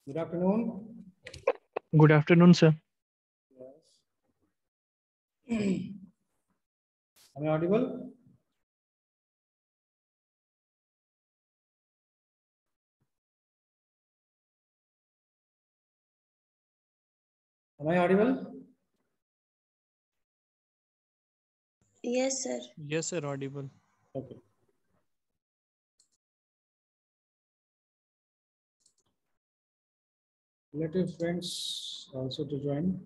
Good afternoon. Good afternoon, sir. Yes. Am I audible? Am I audible? Yes, sir. Yes, sir, audible. Okay. Let your friends also to join.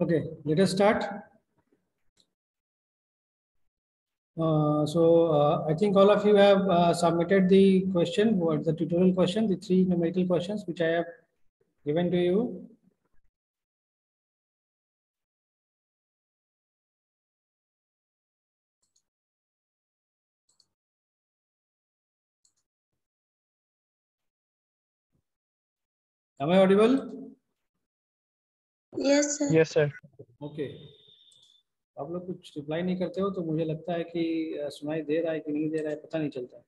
Okay, let us start. I think all of you have submitted the question, the tutorial question, the 3 numerical questions which I have given to you. Am I audible? Yes, sir. Yes, sir. Okay. आप लोग कुछ reply नहीं करते हो तो मुझे लगता है कि सुनाई दे रहा है कि नहीं दे रहा है पता नहीं चलता।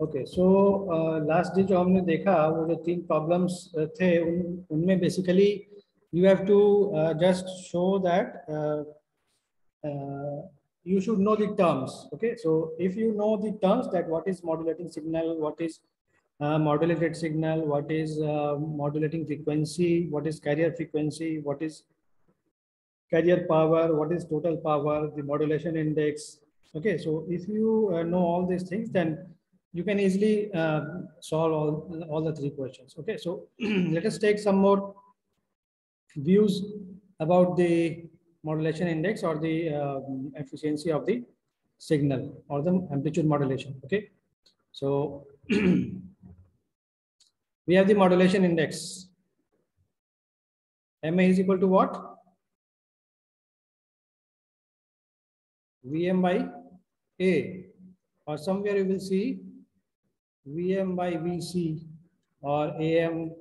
ओके सो लास्ट डे जो हमने देखा वो जो 3 प्रॉब्लम्स थे उनमें basically you have to just show that you should know the terms. Okay, so if you know the terms, that what is modulating signal, what is modulated signal, what is modulating frequency, what is carrier frequency, what is carrier power, what is total power, the modulation index. Okay, so if you know all these things, then you can easily solve all the 3 questions. Okay, so let us take some more views about the modulation index or the efficiency of the signal or the amplitude modulation. Okay, so we have the modulation index. MA is equal to what? Vm by A, or somewhere you will see Vm by Vc or Am,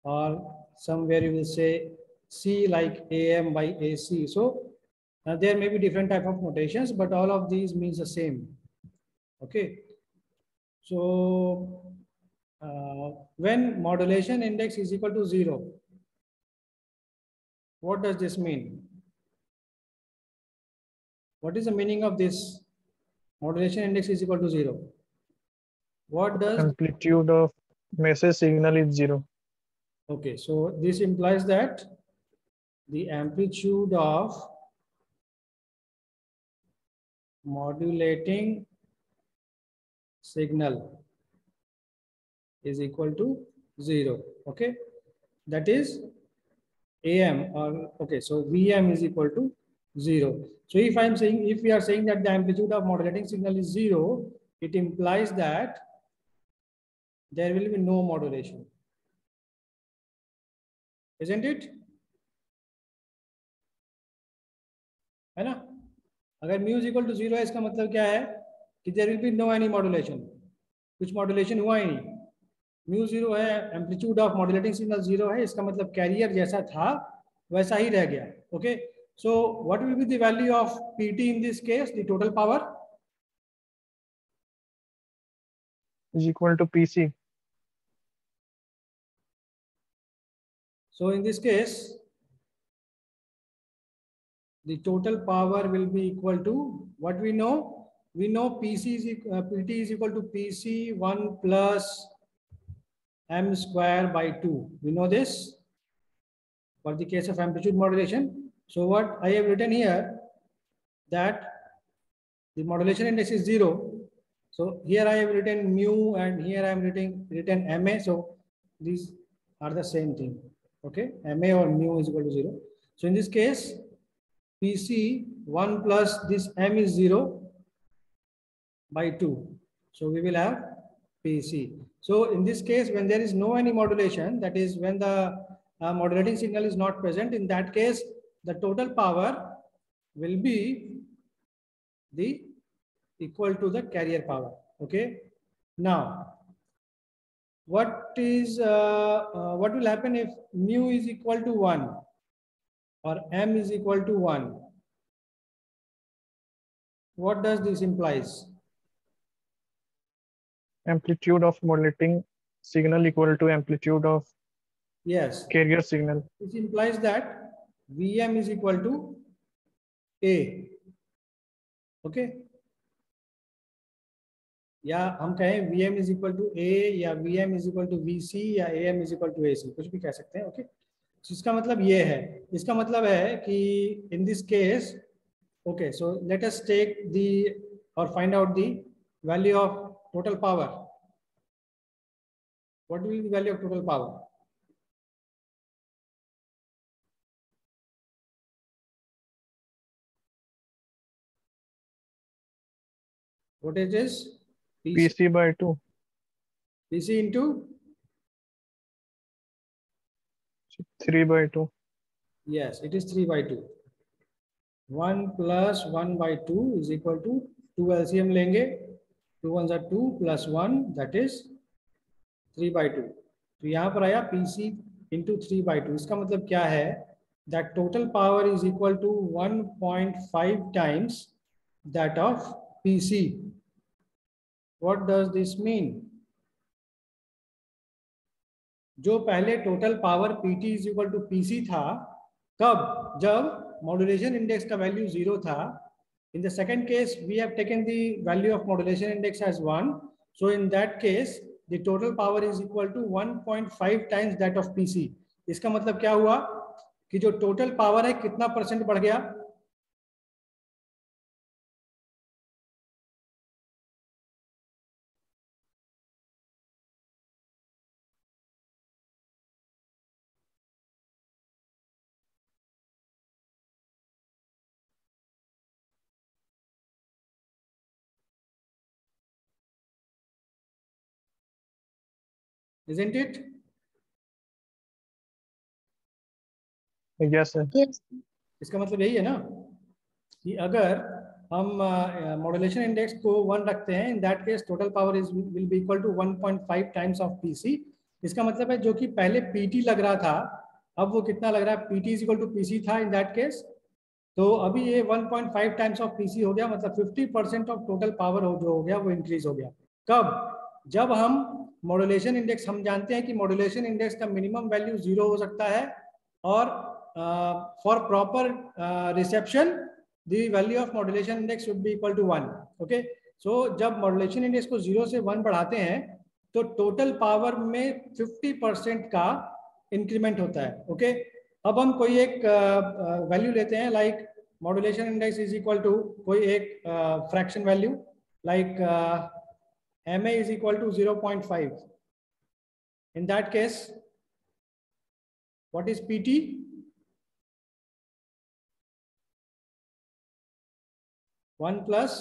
or somewhere you will say C like Am by AC. So there may be different type of notations, but all of these means the same. Okay, so when modulation index is equal to 0, what does this mean? What is the meaning of this? Modulation index is equal to 0. What does? Amplitude of message signal is 0. Okay, so this implies that the amplitude of modulating signal is equal to 0. Okay, that is Am, or okay, so Vm is equal to 0. So if I'm saying, if we are saying that the amplitude of modulating signal is 0, it implies that there will be no modulation, isn't it? है ना? अगर mu is equal to 0 है, इसका मतलब क्या है कि there will be no any modulation, कुछ मॉड्यूलेशन हुआ ही नहीं. म्यू 0 है, एम्पलीट्यूड ऑफ मॉड्यूलेटिंग सिग्नल 0 है, इसका मतलब कैरियर जैसा था वैसा ही रह गया. Okay, so what will be the value of PT in this case, the total power is equal to PC. So in this case, the total power will be equal to what we know. We know PC is PT is equal to PC 1 plus m square by 2. We know this for the case of amplitude modulation. So what I have written here, that the modulation index is 0. So here I have written mu and here I am written MA. So these are the same thing. Okay, MA or mu is equal to 0. So in this case, PC 1 plus this m is 0 by 2. So we will have PC. So in this case, when there is no any modulation, that is when the modulating signal is not present, in that case, the total power will be the equal to the carrier power. Okay. Now, what will happen if mu is equal to 1 or m is equal to 1? What does this implies? Amplitude of modulating signal equal to amplitude of Yes. carrier signal. This implies that Vm is equal to A. Okay. या हम कहें Vm is equal to A या Vm is equal to Vc या Am is equal to AC, कुछ भी कह सकते हैं. ओके, इसका मतलब ये है, इसका मतलब है कि in this case, okay, so let us take the or find out the value of total power. What will be the value of total power? What it is? PC by 2. PC into 3 by 2. yes, it is 3 by 2. 1 plus 1 by 2 is equal to 2 LCM लेंगे, 2 ones are 2 plus 1, that is 3 by 2. तो यहाँ पर आया PC into 3 by 2. इसका मतलब क्या है? That total power is equal to 1.5 times that of PC. What does this mean? जो पहले total power PT is equal to PC था, कब? जब मॉड्यूलेशन इंडेक्स का वैल्यू 0 था. In the second case, we have taken the value of modulation index as 1. So in that case, the total power is equal to 1.5 times that of PC. इसका मतलब क्या हुआ कि जो टोटल पावर है कितना परसेंट बढ़ गया? Isn't it? Yes, sir. Yes. इसका मतलब यही है ना कि अगर हम मॉड्यूलेशन इंडेक्स को 1 रखते हैं, in that case total power is will be equal to 1.5 times of PC. इसका मतलब है जो कि पहले पीटी लग रहा था, अब वो कितना लग रहा है? PT is equal to PC था इन दैट केस. तो अभी ये 1.5 टाइम्स ऑफ पीसी हो गया, मतलब 50% ऑफ टोटल पावर जो हो गया वो इंक्रीज हो गया. कब? जब हम मॉड्यूलेशन इंडेक्स, हम जानते हैं कि मॉड्यूलेशन इंडेक्स का मिनिमम वैल्यू 0 हो सकता है और for proper reception the value of modulation index should be equal to 1. Okay, so जब मॉड्यूलेशन इंडेक्स को 0 से 1 बढ़ाते हैं तो टोटल पावर में 50% का इंक्रीमेंट होता है. ओके, अब हम कोई एक वैल्यू लेते हैं, like modulation index is equal to कोई एक fraction value, like MA is equal to 0.5. In that case, what is PT? 1 plus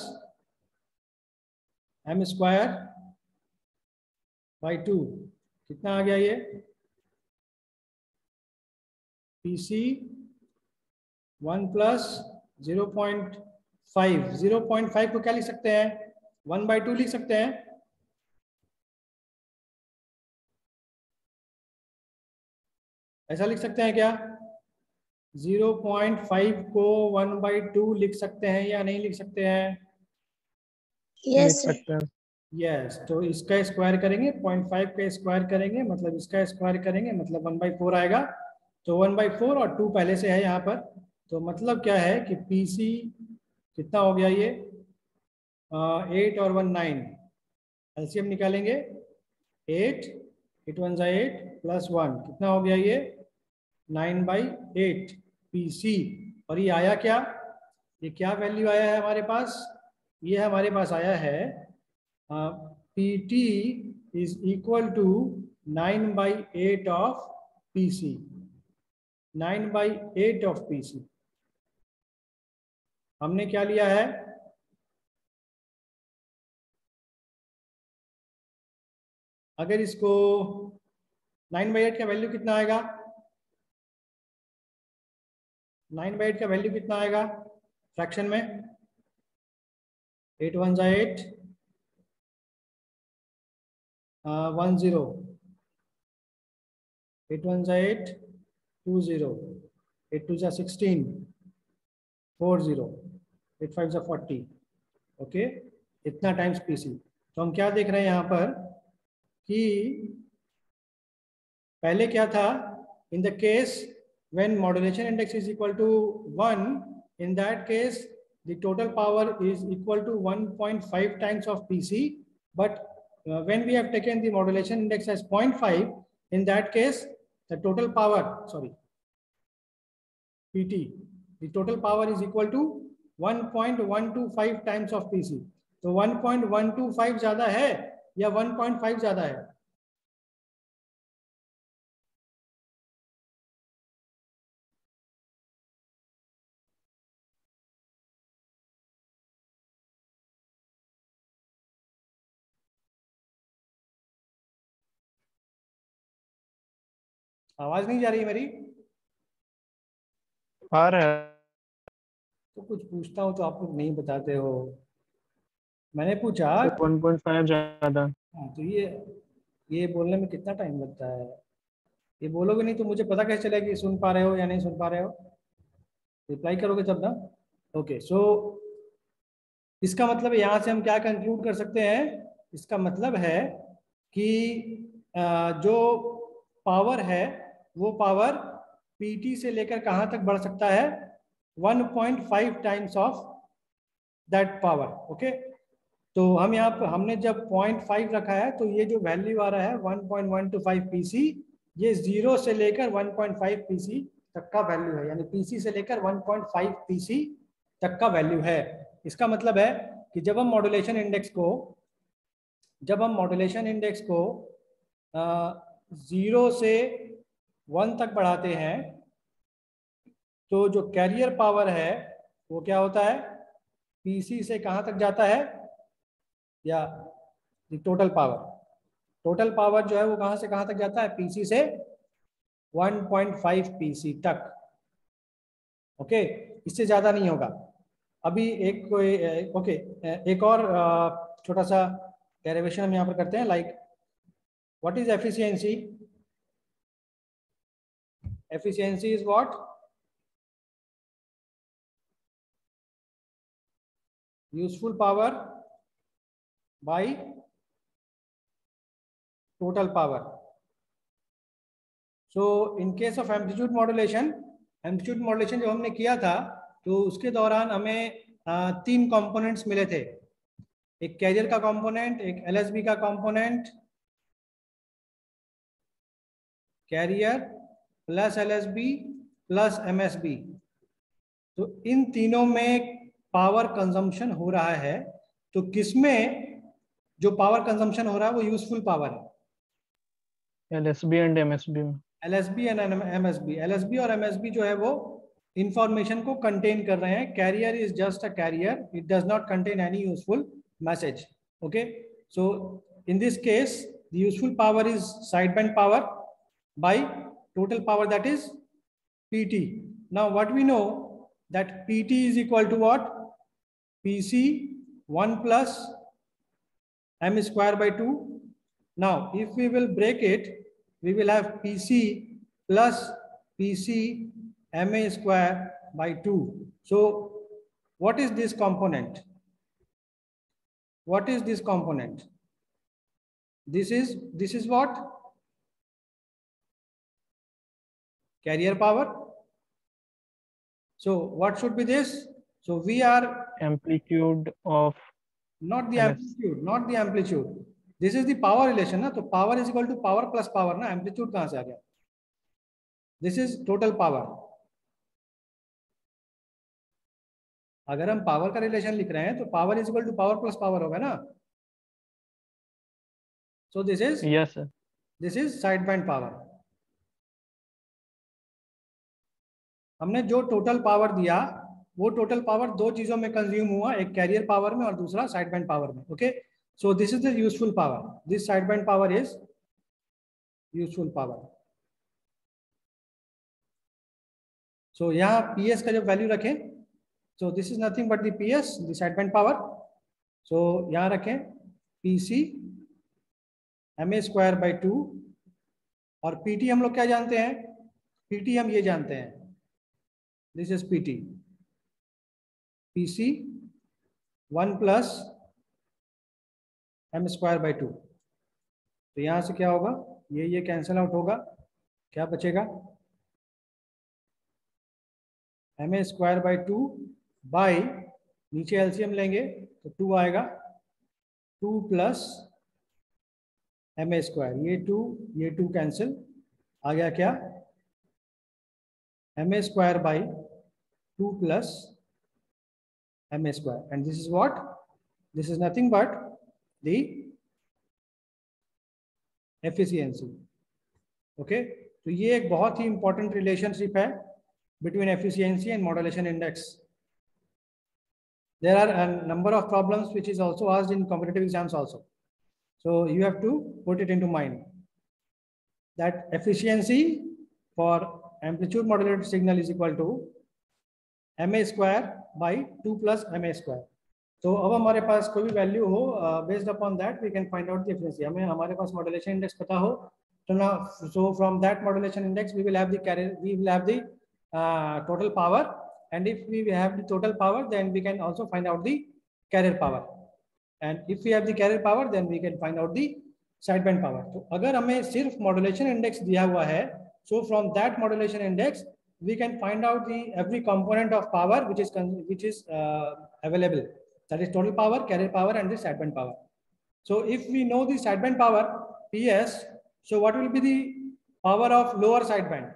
m square by 2, कितना आ गया ये? PC 1 प्लस 0.5, 0.5 को क्या लिख सकते हैं? 1/2 लिख सकते हैं। ऐसा लिख सकते हैं क्या? 0.5 को 1/2 लिख सकते हैं या नहीं लिख सकते हैं? लिख यस सर। सकते हैं। यस, तो इसका स्क्वायर करेंगे, 0.5 का स्क्वायर करेंगे मतलब इसका स्क्वायर करेंगे मतलब 1/4 आएगा। तो 1/4 और 2 पहले से है यहाँ पर, तो मतलब क्या है कि PC कितना हो गया ये? 8 और 1 9, एलसीएम निकालेंगे। 8 8 1 8 प्लस 1 कितना हो गया ये? 9/8 PC। और ये आया क्या? ये क्या वैल्यू आया है हमारे पास? ये हमारे पास आया है PT is equal to 9/8 of PC, 9/8 of PC। हमने क्या लिया है? अगर इसको 9/8 का वैल्यू कितना आएगा? 9/8 का वैल्यू कितना आएगा फ्रैक्शन में? 8 1 8 1 0, 8 1 8 2 0, 8 2 16 4 0, 8 5 40। ओके, इतना टाइम्स PC। तो हम क्या देख रहे हैं यहाँ पर कि पहले क्या था? In the case when modulation index is equal to 1, in that case the total power is equal to 1.5 times of PC, but when we have taken the modulation index as 0.5, in that case the total power, sorry, PT, the total power is equal to 1.125 times of PC। तो 1.125 ज्यादा है या 1.5 ज्यादा है? आवाज नहीं जा रही है मेरी? आ रहा है। तो कुछ पूछता हूँ तो आप लोग नहीं बताते हो। मैंने पूछा 1.5 ज्यादा। हाँ, तो ये बोलने में कितना टाइम लगता है? ये बोलोगे नहीं तो मुझे पता कैसे चलेगा कि सुन पा रहे हो या नहीं सुन पा रहे हो? रिप्लाई करोगे तब ना। ओके, सो इसका मतलब यहाँ से हम क्या कंक्लूड कर सकते हैं? इसका मतलब है कि जो पावर है वो पावर PT से लेकर कहाँ तक बढ़ सकता है? 1.5 times of that power. Okay, तो हम यहाँ पर हमने जब 0.5 रखा है तो ये जो वैल्यू आ रहा है 1.125 PC, ये 0 से लेकर 1.5 PC तक का वैल्यू है, यानी PC से लेकर 1.5 PC तक का वैल्यू है। इसका मतलब है कि जब हम मॉड्यूलेशन इंडेक्स को 0 से 1 तक बढ़ाते हैं तो जो कैरियर पावर है वो क्या होता है? PC से कहाँ तक जाता है? या टोटल पावर जो है वो कहाँ से कहाँ तक जाता है? PC से 1.5 PC तक। ओके, इससे ज़्यादा नहीं होगा। अभी एक और छोटा सा डेरिवेशन हम यहाँ पर करते हैं, like what is efficiency? Efficiency is what? Useful power by total power. So in case of amplitude modulation जो हमने किया था तो उसके दौरान हमें 3 कंपोनेंट्स मिले थे। एक कैरियर का कंपोनेंट, एक LSB का component, carrier plus LSB plus MSB। तो इन तीनों में पावर कंजम्पशन हो रहा है, तो किसमें जो पावर कंजम्पशन हो रहा है वो यूजफुल पावर है? LSB एंड MSB में। LSB and MSB। LSB और MSB जो है वो इंफॉर्मेशन को कंटेन कर रहे हैं. Carrier is just a carrier, it does not contain any useful message. Okay, so in this case the useful power is sideband power by total power, that is PT. Now what we know that PT is equal to what? PC 1 plus m square by 2. Now if we will break it, we will have PC plus PC ma square by 2. So what is this component? What is this component? This is what? Carrier power. So what should be this? So we are amplitude of not the amplitude, not the amplitude. This is the power relation ना, तो power is equal to power plus power ना, amplitude कहाँ से आ गया? This is total power. अगर हम power का relation लिख रहे हैं तो power is equal to power plus power होगा ना. So this is, yes sir, this is sideband power. हमने जो टोटल पावर दिया वो टोटल पावर दो चीजों में कंज्यूम हुआ, एक कैरियर पावर में और दूसरा साइडबैंड पावर में. Okay, so this is the useful power. This sideband power is useful power. So यहाँ PS का जब वैल्यू रखें, so this is nothing but the PS, the sideband power. So यहाँ रखें PC ma स्क्वायर बाई 2 और PT हम लोग क्या जानते हैं? PT हम ये जानते हैं, this is PT, PC 1 plus m square by 2. तो यहां से क्या होगा? ये कैंसल आउट होगा, क्या बचेगा? ma स्क्वायर बाई 2 बाई, नीचे एलसीएम लेंगे तो 2 आएगा, 2 प्लस ma स्क्वायर, ये 2 कैंसिल, आ गया क्या? ma square by 2 plus ma square. And this is what? This is nothing but the efficiency. Okay, तो ये एक बहुत ही इंपॉर्टेंट रिलेशनशिप है between efficiency and modulation index. There are a number of problems which is also asked in competitive exams also. So you have to put it into mind that efficiency for amplitude modulated signal is equal to ma square by 2 plus ma square. तो अब हमारे पास कोई भी value हो, based upon that we can find out the efficiency. हमें हमारे पास modulation index पता हो तो ना, so from that modulation index we will have the carrier, we will have the total power, and if we have the total power then we can also find out the carrier power, and if we have the carrier power then we can find out the sideband power. तो अगर हमें सिर्फ modulation index दिया हुआ है, so from that modulation index we can find out the every component of power which is available, that is total power, carrier power and the sideband power. So if we know the sideband power PS, so what will be the power of lower sideband?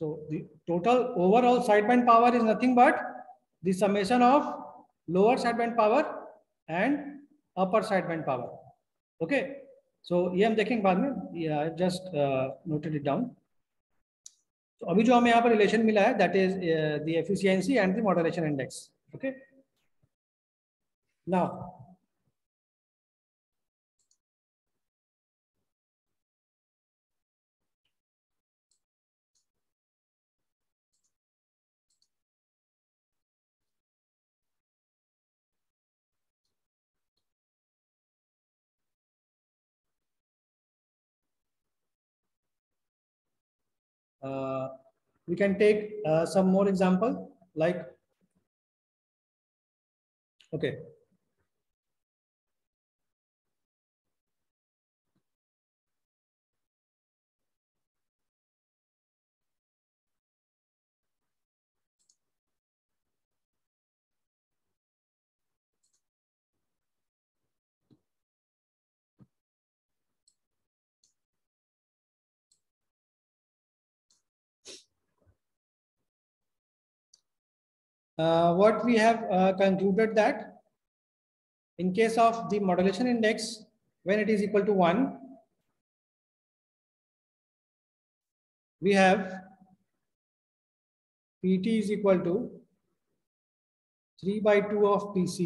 So the total overall sideband power is nothing but the summation of lower sideband power and upper sideband power. Okay, so ये हम देखेंगे बाद में. I just noted it down. तो अभी जो हमें यहाँ पर रिलेशन मिला है, that is the efficiency and the modulation index. Okay, now we can take some more example, like, okay, what we have concluded that in case of the modulation index, when it is equal to 1, we have PT is equal to 3/2 of PC.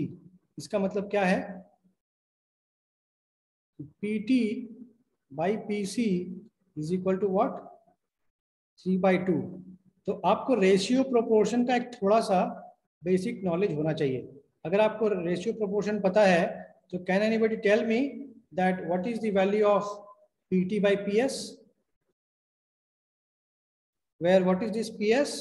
इसका मतलब क्या है? PT by PC is equal to what? 3/2. तो आपको ratio proportion का एक थोड़ा सा बेसिक नॉलेज होना चाहिए. अगर आपको रेशियो प्रोपोर्शन पता है तो can anybody tell me that what is the value of PT by PS? Where what is this PS?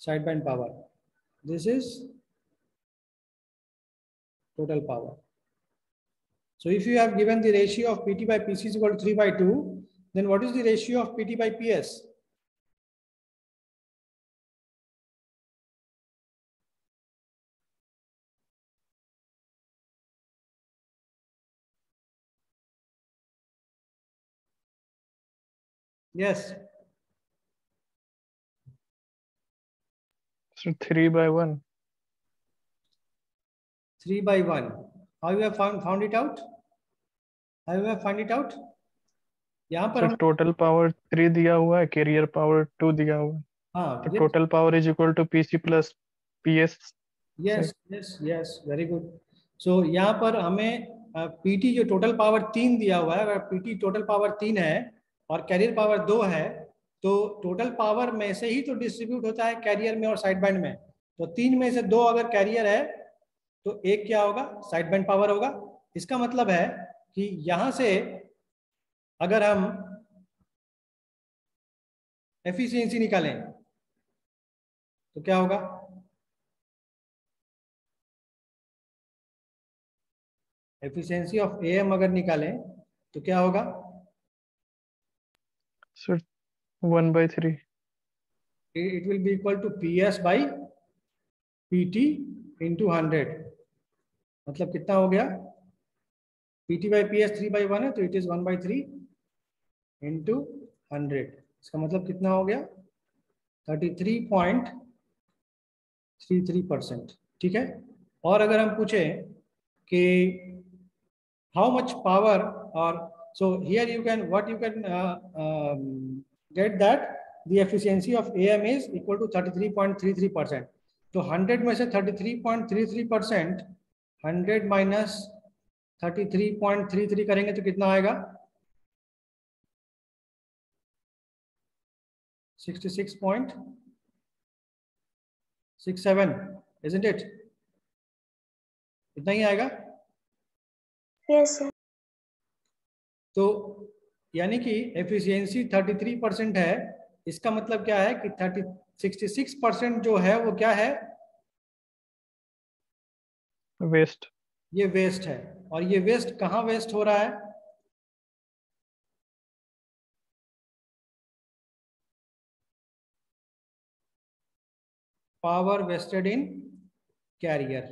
Sideband power. This is total power. So if you have given the ratio of PT by PC is equal to 3/2, then what is the ratio of PT by PS? Yes. So 3/1. 3/1. How you have found it out? How you have find it out? यहाँ पर sir हम total power 3 दिया हुआ है, carrier power 2 दिया हुआ है, हाँ तो total power is equal to PC plus PS. Yes yes yes very good. So यहाँ पर हमें PT जो टोटल पावर 3 दिया हुआ है, अगर PT टोटल पावर 3 है और कैरियर पावर 2 है तो टोटल पावर में से ही तो डिस्ट्रीब्यूट होता है कैरियर में और साइड बैंड में. तो 3 में से 2 अगर कैरियर है तो एक क्या होगा? साइड बैंड पावर होगा. इसका मतलब है कि यहां से अगर हम एफिशिएंसी निकालें तो क्या होगा? एफिशिएंसी ऑफ AM अगर निकालें तो क्या होगा? Sir 1/3. It will be equal to PS by PT into 100. मतलब कितना हो गया? PT by PS 3/1 है तो इट इज 1/3 into 100. इसका मतलब कितना हो गया? 33.33%. ठीक है. और अगर हम पूछें कि हाउ मच पावर, और so here you can what you can get that the efficiency of AM is equal to 33.33%. तो 100 में से 33.33%, 100 minus 33.33 करेंगे तो कितना आएगा? 66.67, isn't it? इतना ही आएगा. Yes, sir. तो यानी कि एफिशिएंसी 33% है. इसका मतलब क्या है कि 66% जो है वो क्या है? वेस्ट. ये वेस्ट है. और ये वेस्ट कहाँ वेस्ट हो रहा है? पावर वेस्टेड इन कैरियर.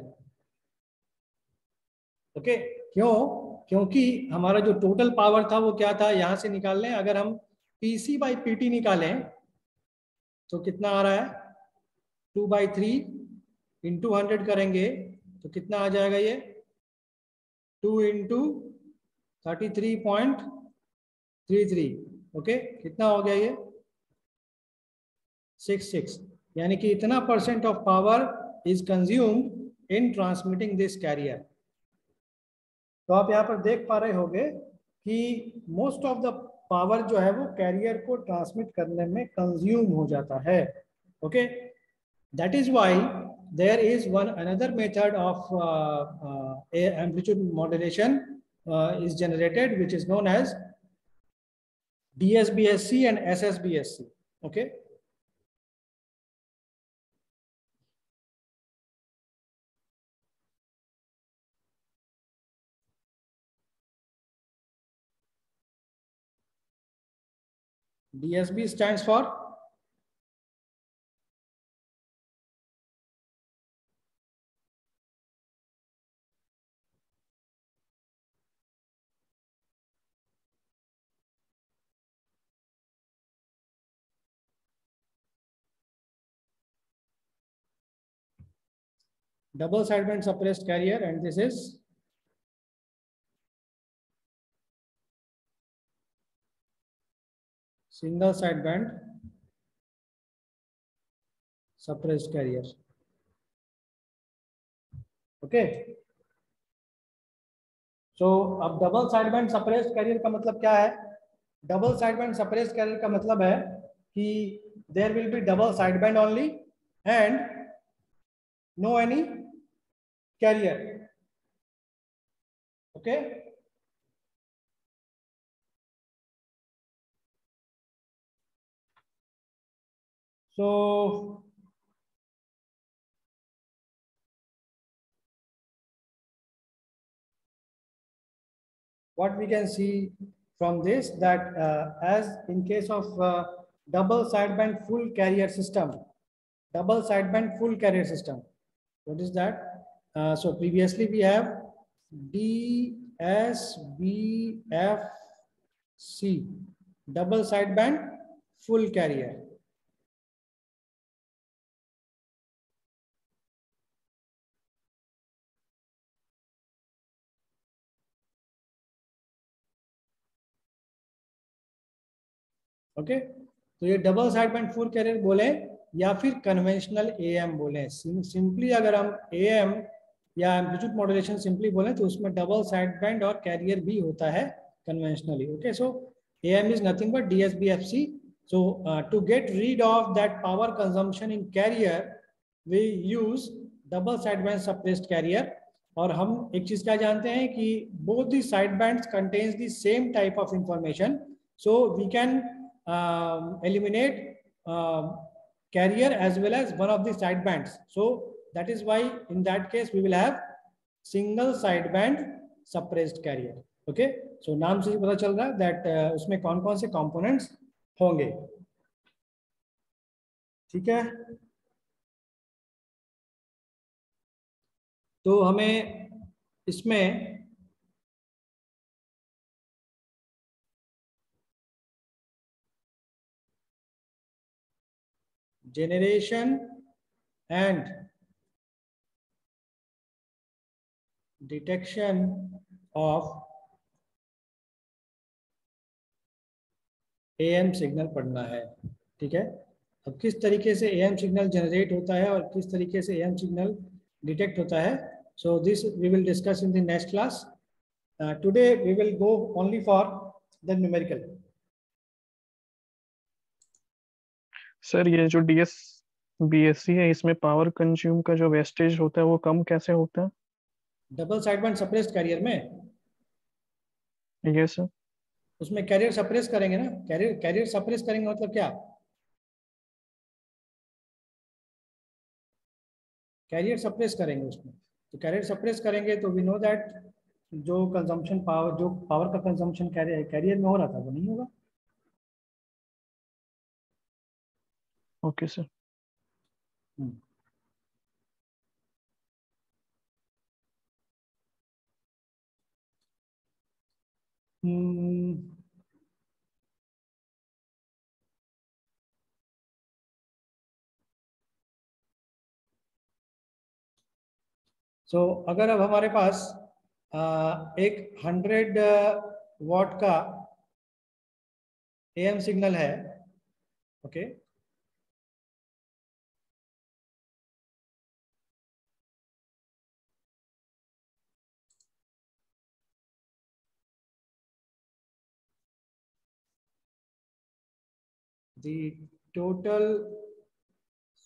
ओके. क्यों? क्योंकि हमारा जो टोटल पावर था वो क्या था? यहां से निकाल लें. अगर हम PC by PT निकालें तो कितना आ रहा है? 2/3 इंटू 100 करेंगे तो कितना आ जाएगा? ये 2 इंटू 33.33. ओके. कितना हो गया ये? 66. यानी कि इतना % of power is consumed in transmitting this carrier. तो आप यहाँ पर देख पा रहे होंगे कि मोस्ट ऑफ द पावर जो है वो कैरियर को ट्रांसमिट करने में कंज्यूम हो जाता है. Okay. That is why there is one another method of amplitude modulation is generated, which is known as DSBSC and SSBSC. Okay. DSB stands for double sideband suppressed carrier, and this is single side band suppressed carrier. Okay, so अब double side band suppressed carrier का मतलब क्या है? Double side band suppressed carrier का मतलब है कि there will be double side band only and no any carrier. Okay, so what we can see from this, that as in case of double sideband full carrier system, double sideband full carrier system, what is that? So previously we have DSBFC, double sideband full carrier. Okay, तो ये double sideband full career बोले या फिर conventional am बोले। Simply अगर हम am या amplitude modulation simply बोले तो उसमें डबल साइडबैंड और कैरियर भी होता है conventionally. Okay, so AM is nothing but DSBFC. So to get rid of that power consumption in carrier we use double sideband suppressed carrier. और हम एक चीज क्या जानते हैं कि both the sidebands contains the same type of information, so we can eliminate carrier as well as one of the side bands. So that is why in that case we will have single sideband suppressed carrier. Okay, so नाम से पता चल रहा है that उसमें कौन कौन से components होंगे। ठीक है, तो हमें इसमें generation and detection of am signal पढ़ना है। ठीक है, अब किस तरीके से एएम सिग्नल जनरेट होता है और किस तरीके से एएम सिग्नल डिटेक्ट होता है, so this we will discuss in the next class. Today we will go only for the numerical. Sir ये जो DSBSC है इसमें पावर कंज्यूम का जो वेस्टेज होता है वो कम कैसे होता है? डबल साइडबैंड सप्रेस्ड कैरियर में ये सर उसमें कैरियर सप्रेस करेंगे ना, कैरियर सप्रेस करेंगे मतलब क्या? कैरियर सप्रेस करेंगे उसमें, तो कैरियर सप्रेस करेंगे तो वी नो दैट जो कंजम्पशन पावर, जो पावर का कंजम्पशन कैरियर में हो रहा था वो नहीं होगा। Okay sir. सो अगर अब हमारे पास एक 100 वॉट का एएम सिग्नल है, okay, the total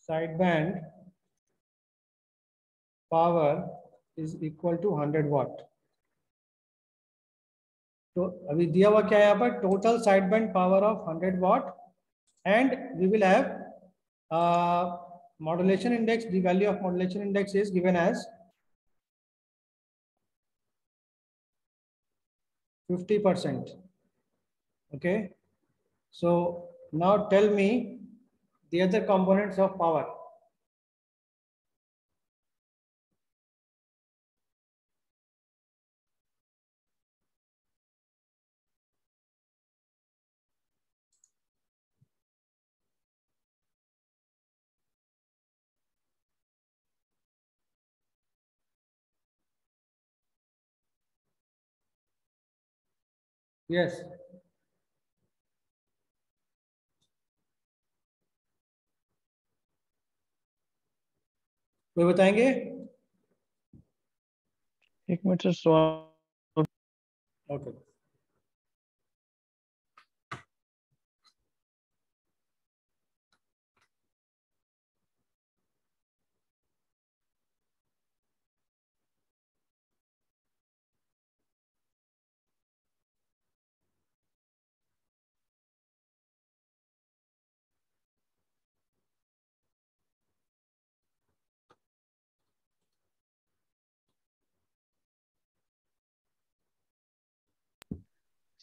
sideband power is equal to 100 watt। तो अभी दिया हुआ क्या है यहाँ पर, total sideband power of 100 watt and we will have modulation index, the value of modulation index is given as 50%। okay, so now tell me the other components of power। yes, कोई बताएंगे? एक मिनट से solve. Okay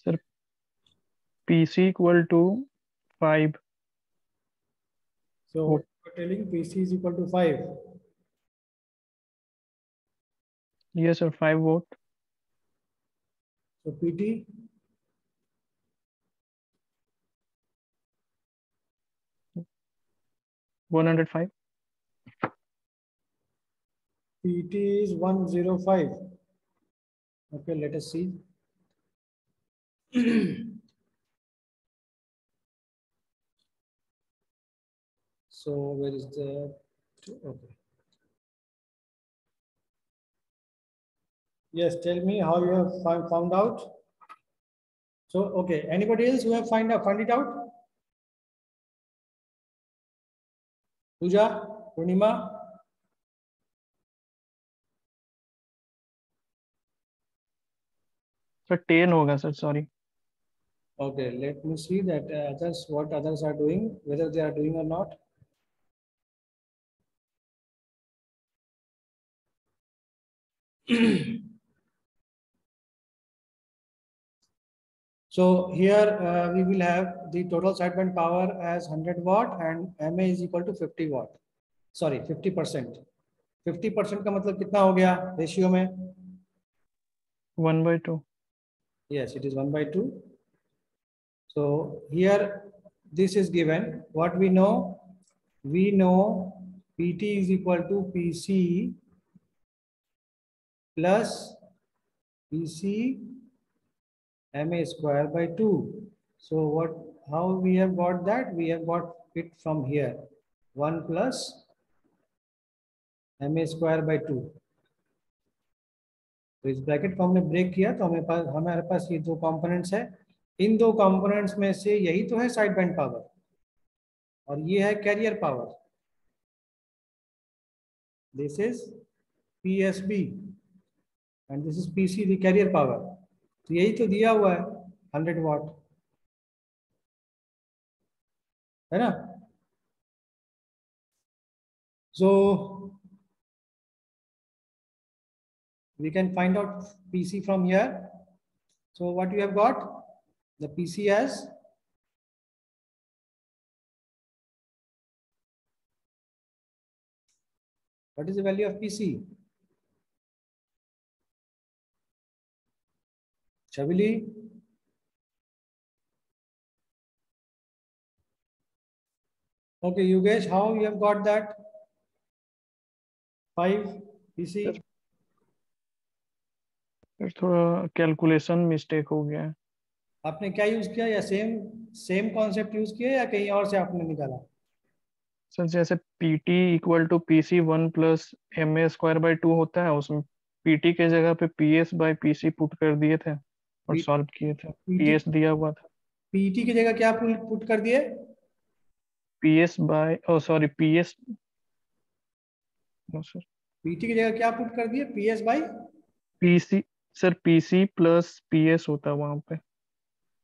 sir PC equal to 5। so Oh. you're telling PC is equal to 5. Yes sir 5 volt. So PT 105। PT is 105. Okay, let us see. So where is the okay? Yes, tell me how you have found out. So okay, anybody else who have find it out? Pooja, Purnima. Sir 10 होगा sir, sorry. Okay, let me see that others, what others are doing, whether they are doing or not. So here we will have the total sideband power as 100 watt and MA is equal to 50 watt. Sorry, 50%. 50% का मतलब कितना हो गया ratio में? 1/2। Yes, it is 1/2. So here this is given. What we know? We know PT is equal to PC plus PC MA square by 2. So what? How we have got that? We have got it from here. 1 plus MA square by 2. तो इस bracket को हमने break किया तो हमारे पास ये दो components है। इन दो कंपोनेंट्स में से यही तो है साइड बैंड पावर और ये है carrier power. This is PSB and this is PC, the carrier power. तो यही तो दिया हुआ है 100 वाट, है ना? So we can find out PC from here. So what we have got? The PC as what is the value of PC? Chabili? Okay, Yogesh, how you have got that? 5 PC? Sir थोड़ा calculation mistake हो गया है। आपने क्या use किया या same concept use किया या कहीं और से आपने निकाला? सर जैसे PT equal to PC 1 plus MA square by 2 होता है, उसमें PT के जगह पे PS बाई PC पुट कर दिए थे और सॉल्व किए थे। PS दिया हुआ था। PT की जगह क्या पुट कर दिए? PS by sorry PS sir PT की जगह क्या पुट कर दिए? PS by PC। Sir PC plus PS होता है वहां पे।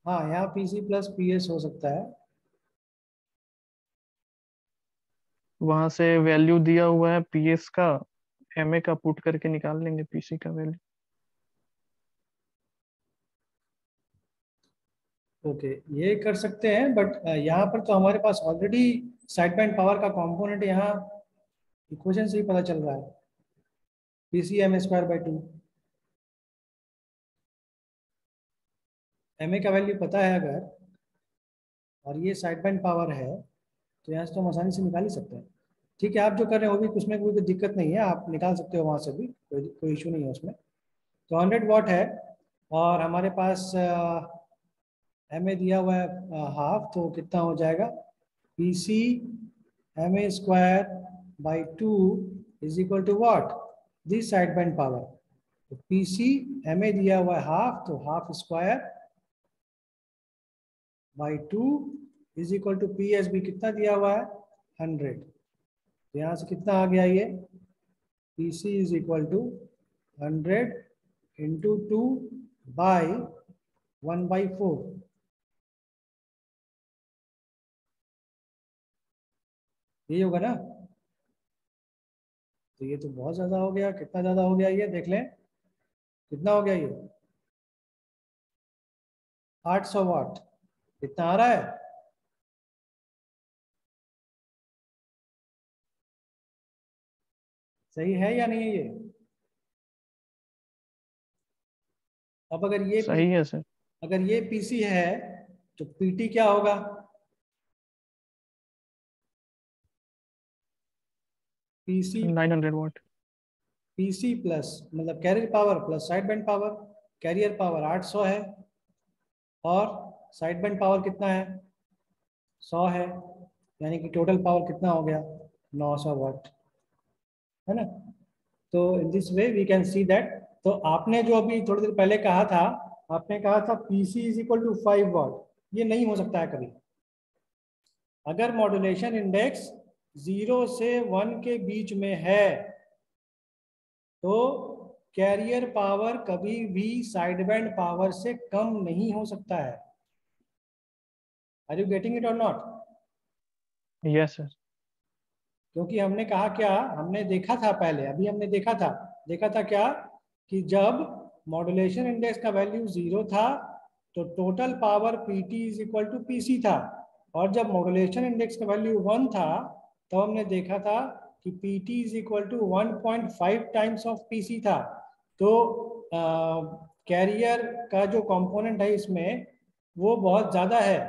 हाँ, यहाँ PC प्लस PS हो सकता है। वहां से वैल्यू दिया हुआ है PS का, MA का पुट करके निकाल लेंगे PC का वैल्यू। ओके, ये कर सकते हैं बट यहाँ पर तो हमारे पास ऑलरेडी साइड बैंड पावर का कंपोनेंट यहाँ इक्वेशन से ही पता चल रहा है, PC MA square by 2। MA का वैल्यू पता है अगर और ये साइड बैंड पावर है तो यहाँ से तो हम आसानी से निकाल ही सकते हैं। ठीक है, आप जो कर रहे हैं वो भी उसमें कोई दिक्कत नहीं है, आप निकाल सकते हो वहाँ से भी, कोई इशू नहीं है उसमें। तो 100 वाट है और हमारे पास MA दिया हुआ है हाफ, तो कितना हो जाएगा? PC MA square by 2 is equal to what, this side band power. तो पीसी एमए दिया हुआ है हाफ, तो half square by 2 is equal to P S B कितना दिया हुआ है 100। तो यहाँ से कितना आ गया ये, P C is equal to 100 into 2 by 1/4। यही होगा ना। तो ये तो बहुत ज्यादा हो गया, कितना ज्यादा हो गया ये देख लें, कितना हो गया ये 800 वाट। कितना आ रहा है, सही है या नहीं है ये। अब अगर ये सही है सर। अगर ये पीसी है तो पीटी क्या होगा, पीसी 900 वाट। पीसी प्लस मतलब carrier power plus side band power. Carrier power 800 है और साइड बैंड पावर कितना है 100 है, यानी कि टोटल पावर कितना हो गया 900 वाट, है ना। तो in this way we can see that. तो आपने जो अभी थोड़ी देर पहले कहा था, आपने कहा था पीसी इज इक्वल टू 5 वाट, ये नहीं हो सकता है कभी। अगर मॉड्यूलेशन इंडेक्स 0 से 1 के बीच में है तो कैरियर पावर कभी भी साइड बैंड पावर से कम नहीं हो सकता है। आर यू गेटिंग इट और नॉट। Yes sir. क्योंकि हमने कहा क्या, हमने देखा था पहले, अभी हमने देखा था क्या कि जब मॉड्यूलेशन इंडेक्स का वैल्यू 0 था तो total power PT is equal to PC था, और जब मॉड्यूलेशन इंडेक्स का वैल्यू 1 था तो हमने देखा था कि PT is equal to 1.5 times of PC था। तो कैरियर का जो कंपोनेंट है इसमें वो बहुत ज़्यादा है,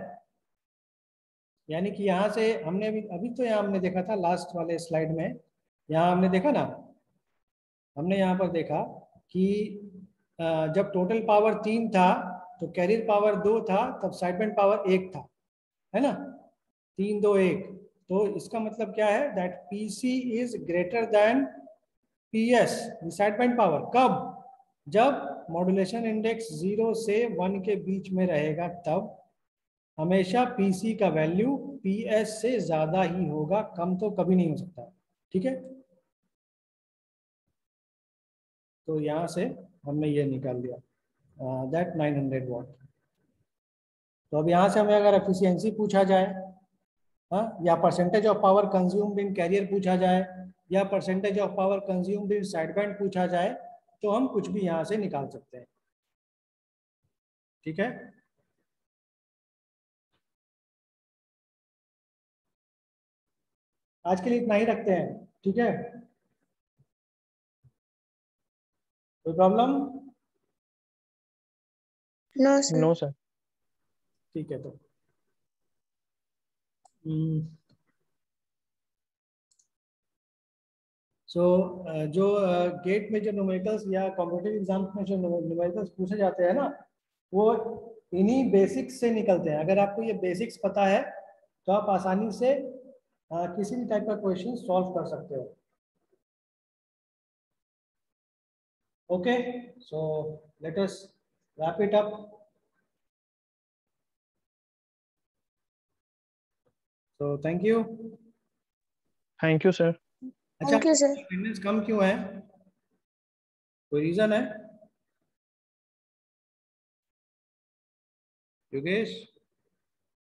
यानी कि यहाँ से हमने अभी तो यहाँ हमने देखा था लास्ट वाले स्लाइड में, यहाँ हमने देखा ना, हमने यहाँ पर देखा कि जब टोटल पावर 3 था तो कैरियर पावर 2 था, तब साइड बैंड पावर 1 था, है ना, 3 2 1। तो इसका मतलब क्या है, that PC is greater than PS side band power. कब, जब मॉड्यूलेशन इंडेक्स 0 से 1 के बीच में रहेगा तब हमेशा पीसी का वैल्यू पीएस से ज्यादा ही होगा, कम तो कभी नहीं हो सकता, ठीक है। तो यहाँ से हमने ये निकाल दिया दैट 900 वाट। तो अब यहाँ से हमें अगर एफिशिएंसी पूछा जाए, हाँ, या percentage of power consumed in carrier पूछा जाए, या percentage of power consumed in side band पूछा जाए, तो हम कुछ भी यहाँ से निकाल सकते हैं, ठीक है। आज के लिए इतना ही रखते हैं, ठीक है, कोई problem. No sir. No sir. ठीक है। तो सो जो गेट में जो न्यूमेरिकल्स या कॉम्पिटिटिव एग्जाम्स में जो न्यूमेरिकल्स पूछे जाते हैं ना, वो इन्हीं बेसिक्स से निकलते हैं। अगर आपको ये बेसिक्स पता है तो आप आसानी से किसी भी टाइप का क्वेश्चन सॉल्व कर सकते हो। Okay, so let us wrap it up. So thank you. Thank you sir. अच्छा, थैंक यू सर। अटेंडेंस कम क्यों है, कोई रीजन है योगेश?